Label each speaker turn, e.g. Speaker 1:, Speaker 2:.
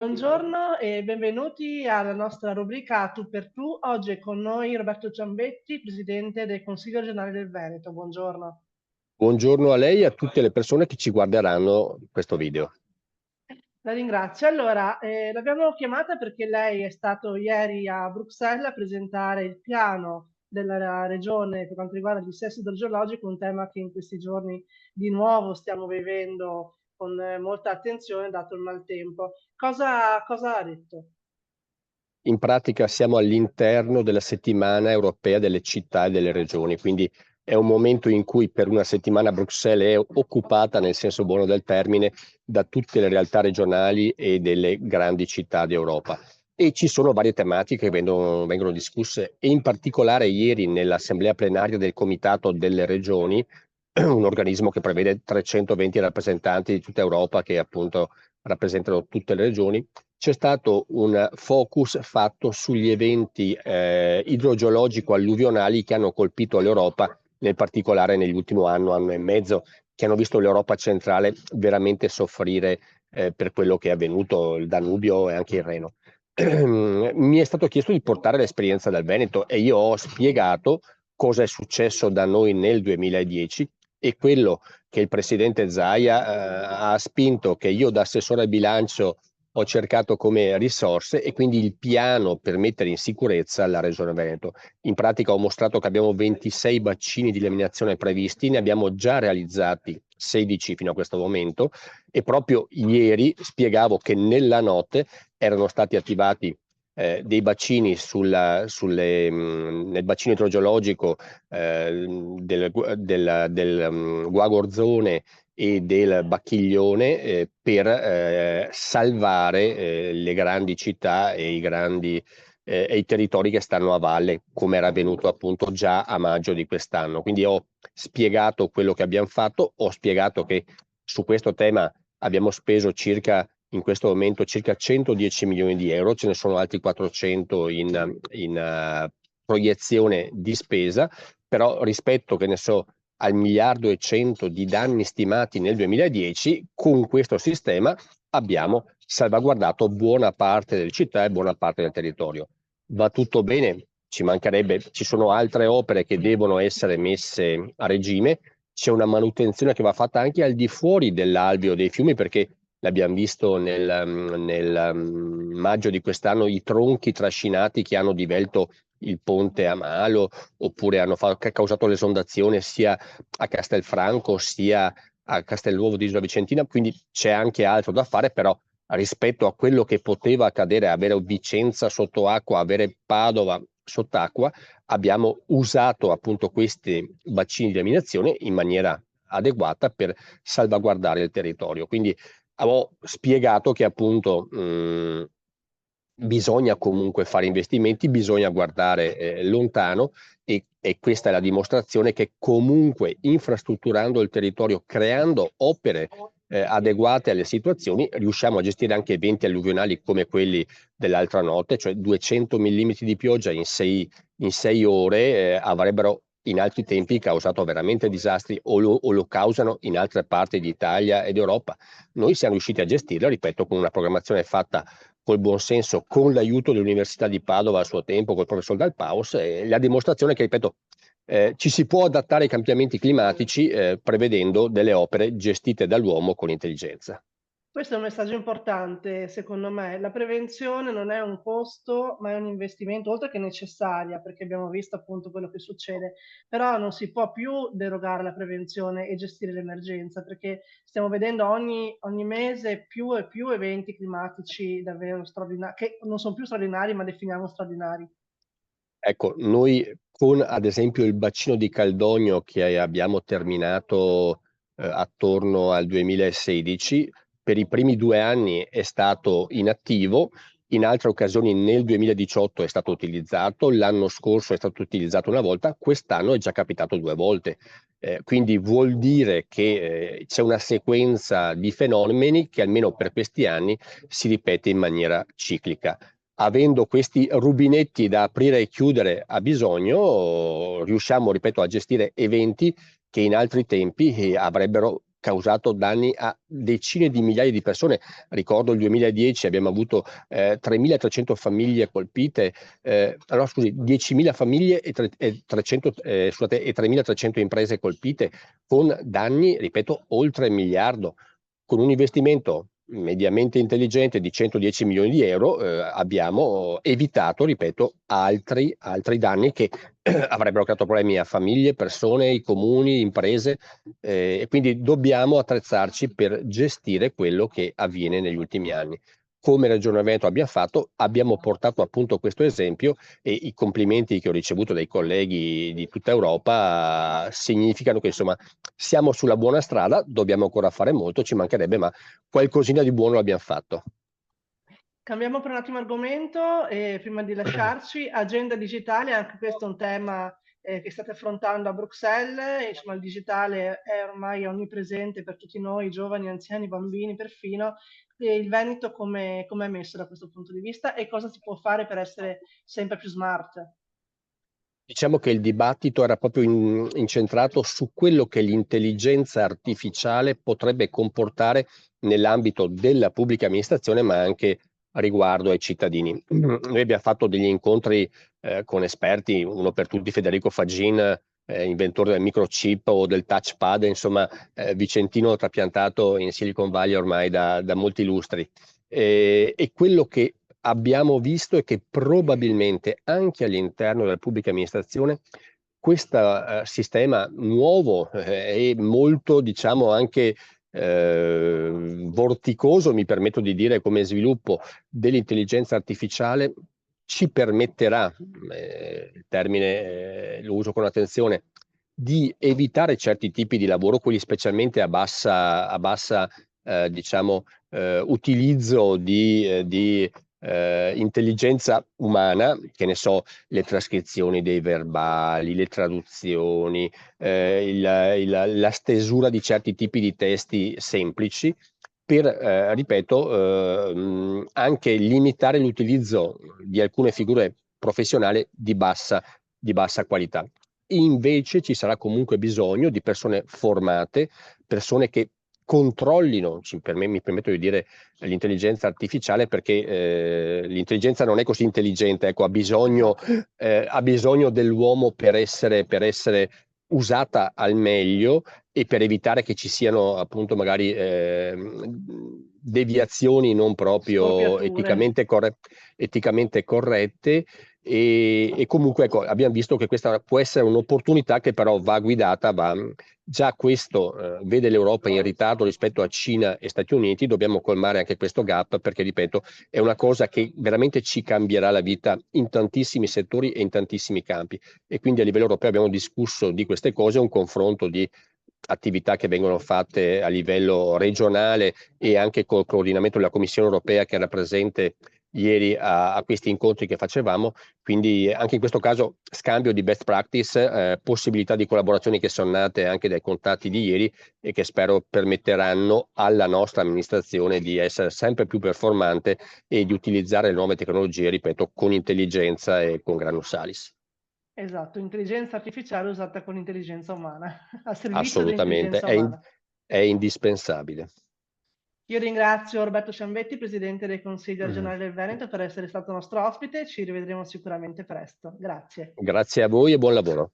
Speaker 1: Buongiorno e benvenuti alla nostra rubrica Tu per Tu. Oggi è con noi Roberto Ciambetti, Presidente del Consiglio regionale del Veneto. Buongiorno.
Speaker 2: Buongiorno a lei e a tutte le persone che ci guarderanno questo video.
Speaker 1: La ringrazio. Allora, l'abbiamo chiamata perché lei è stato ieri a Bruxelles a presentare il piano della regione per quanto riguarda il dissesto idrogeologico, un tema che in questi giorni di nuovo stiamo vivendo con molta attenzione dato il maltempo. Cosa ha detto?
Speaker 2: In pratica siamo all'interno della settimana europea delle città e delle regioni, quindi è un momento in cui per una settimana Bruxelles è occupata, nel senso buono del termine, da tutte le realtà regionali e delle grandi città d'Europa. E ci sono varie tematiche che vengono discusse e in particolare ieri nell'assemblea plenaria del Comitato delle Regioni, un organismo che prevede 320 rappresentanti di tutta Europa che appunto rappresentano tutte le regioni, c'è stato un focus fatto sugli eventi idrogeologico-alluvionali che hanno colpito l'Europa, nel particolare nell'ultimo anno e mezzo, che hanno visto l'Europa centrale veramente soffrire per quello che è avvenuto, il Danubio e anche il Reno. Mi è stato chiesto di portare l'esperienza dal Veneto e io ho spiegato cosa è successo da noi nel 2010 e quello che il presidente Zaia ha spinto, che io da assessore al bilancio ho cercato come risorse e quindi il piano per mettere in sicurezza la Regione Veneto. In pratica ho mostrato che abbiamo 26 bacini di eliminazione previsti, ne abbiamo già realizzati 16 fino a questo momento e proprio ieri spiegavo che nella notte erano stati attivati dei bacini nel bacino idrogeologico del Guagorzone e del Bacchiglione per salvare le grandi città e e i territori che stanno a valle, come era avvenuto appunto già a maggio di quest'anno. Quindi ho spiegato quello che abbiamo fatto, ho spiegato che su questo tema abbiamo speso in questo momento circa 110 milioni di euro, ce ne sono altri 400 in proiezione di spesa, però rispetto, che ne so, al miliardo e 100 di danni stimati nel 2010, con questo sistema abbiamo salvaguardato buona parte delle città e buona parte del territorio. Va tutto bene, ci mancherebbe, ci sono altre opere che devono essere messe a regime, c'è una manutenzione che va fatta anche al di fuori dell'alveo dei fiumi perché l'abbiamo visto nel maggio di quest'anno, i tronchi trascinati che hanno divelto il ponte a Malo oppure causato l'esondazione sia a Castelfranco sia a Castelnuovo di Isola Vicentina, quindi c'è anche altro da fare, però rispetto a quello che poteva accadere, avere Vicenza sott'acqua, avere Padova sott'acqua, abbiamo usato appunto questi bacini di eliminazione in maniera adeguata per salvaguardare il territorio. Quindi avevo spiegato che appunto bisogna comunque fare investimenti, bisogna guardare lontano e questa è la dimostrazione che comunque infrastrutturando il territorio, creando opere adeguate alle situazioni, riusciamo a gestire anche eventi alluvionali come quelli dell'altra notte, cioè 200 mm di pioggia in sei ore avrebbero in altri tempi causato veramente disastri o lo causano in altre parti d'Italia ed Europa. Noi siamo riusciti a gestirlo, ripeto, con una programmazione fatta col buonsenso, con l'aiuto dell'Università di Padova a suo tempo, col professor Dal Paus, e la dimostrazione che, ripeto, ci si può adattare ai cambiamenti climatici prevedendo delle opere gestite dall'uomo con intelligenza.
Speaker 1: Questo è un messaggio importante, secondo me. La prevenzione non è un costo, ma è un investimento, oltre che necessaria, perché abbiamo visto appunto quello che succede. Però non si può più derogare alla prevenzione e gestire l'emergenza, perché stiamo vedendo ogni mese più e più eventi climatici davvero straordinari, che non sono più straordinari, ma definiamo straordinari.
Speaker 2: Ecco, noi con ad esempio il bacino di Caldogno che abbiamo terminato attorno al 2016, per i primi 2 anni è stato inattivo, in altre occasioni nel 2018 è stato utilizzato, l'anno scorso è stato utilizzato una volta, quest'anno è già capitato 2 volte. Quindi vuol dire che c'è una sequenza di fenomeni che almeno per questi anni si ripete in maniera ciclica. Avendo questi rubinetti da aprire e chiudere a bisogno, riusciamo, ripeto, a gestire eventi che in altri tempi avrebbero causato danni a decine di migliaia di persone. Ricordo il 2010 abbiamo avuto 3.300 famiglie colpite, no, scusi, 10.000 famiglie e 3.300 imprese colpite, con danni, ripeto, oltre il miliardo. Con un investimento mediamente intelligente di 110 milioni di euro abbiamo evitato, ripeto, altri danni che avrebbero creato problemi a famiglie, persone, i comuni, imprese, e quindi dobbiamo attrezzarci per gestire quello che avviene negli ultimi anni. Come Regione Veneto abbiamo portato appunto questo esempio, e i complimenti che ho ricevuto dai colleghi di tutta Europa significano che insomma siamo sulla buona strada, dobbiamo ancora fare molto, ci mancherebbe, ma qualcosina di buono l'abbiamo fatto.
Speaker 1: Cambiamo per un attimo argomento e prima di lasciarci, agenda digitale, anche questo è un tema che state affrontando a Bruxelles. Insomma, il digitale è ormai onnipresente per tutti noi, giovani, anziani, bambini perfino. E il Veneto come è messo da questo punto di vista e cosa si può fare per essere sempre più smart?
Speaker 2: Diciamo che il dibattito era proprio incentrato su quello che l'intelligenza artificiale potrebbe comportare nell'ambito della pubblica amministrazione, ma anche riguardo ai cittadini. Noi abbiamo fatto degli incontri con esperti, uno per tutti Federico Faggin, inventore del microchip o del touchpad, insomma vicentino trapiantato in Silicon Valley ormai da molti lustri. E quello che abbiamo visto è che probabilmente anche all'interno della pubblica amministrazione questo sistema nuovo e molto, diciamo, anche vorticoso, mi permetto di dire, come sviluppo dell'intelligenza artificiale, ci permetterà, il termine lo uso con attenzione, di evitare certi tipi di lavoro, quelli specialmente a bassa diciamo, utilizzo di intelligenza umana, che ne so, le trascrizioni dei verbali, le traduzioni, la stesura di certi tipi di testi semplici, per, ripeto, anche limitare l'utilizzo di alcune figure professionali di bassa qualità. Invece ci sarà comunque bisogno di persone formate, persone che controllino, mi permetto di dire, l'intelligenza artificiale, perché l'intelligenza non è così intelligente, ecco, ha bisogno dell'uomo per essere usata al meglio e per evitare che ci siano appunto magari deviazioni non proprio
Speaker 1: Storpiature.
Speaker 2: eticamente corrette. E comunque ecco, abbiamo visto che questa può essere un'opportunità che però va guidata, già questo vede l'Europa in ritardo rispetto a Cina e Stati Uniti. Dobbiamo colmare anche questo gap, perché ripeto, è una cosa che veramente ci cambierà la vita in tantissimi settori e in tantissimi campi, e quindi a livello europeo abbiamo discusso di queste cose, un confronto di attività che vengono fatte a livello regionale e anche col coordinamento della Commissione europea, che era presente ieri a questi incontri che facevamo. Quindi anche in questo caso scambio di best practice, possibilità di collaborazioni che sono nate anche dai contatti di ieri e che spero permetteranno alla nostra amministrazione di essere sempre più performante e di utilizzare le nuove tecnologie, ripeto, con intelligenza e con granus salis.
Speaker 1: Esatto, intelligenza artificiale usata con intelligenza umana, a servizio
Speaker 2: Assolutamente,
Speaker 1: dell'intelligenza umana.
Speaker 2: è indispensabile.
Speaker 1: Io ringrazio Roberto Ciambetti, Presidente del Consiglio
Speaker 2: Mm.
Speaker 1: regionale del Veneto, per essere stato nostro ospite. Ci rivedremo sicuramente presto. Grazie.
Speaker 2: Grazie a voi e buon lavoro.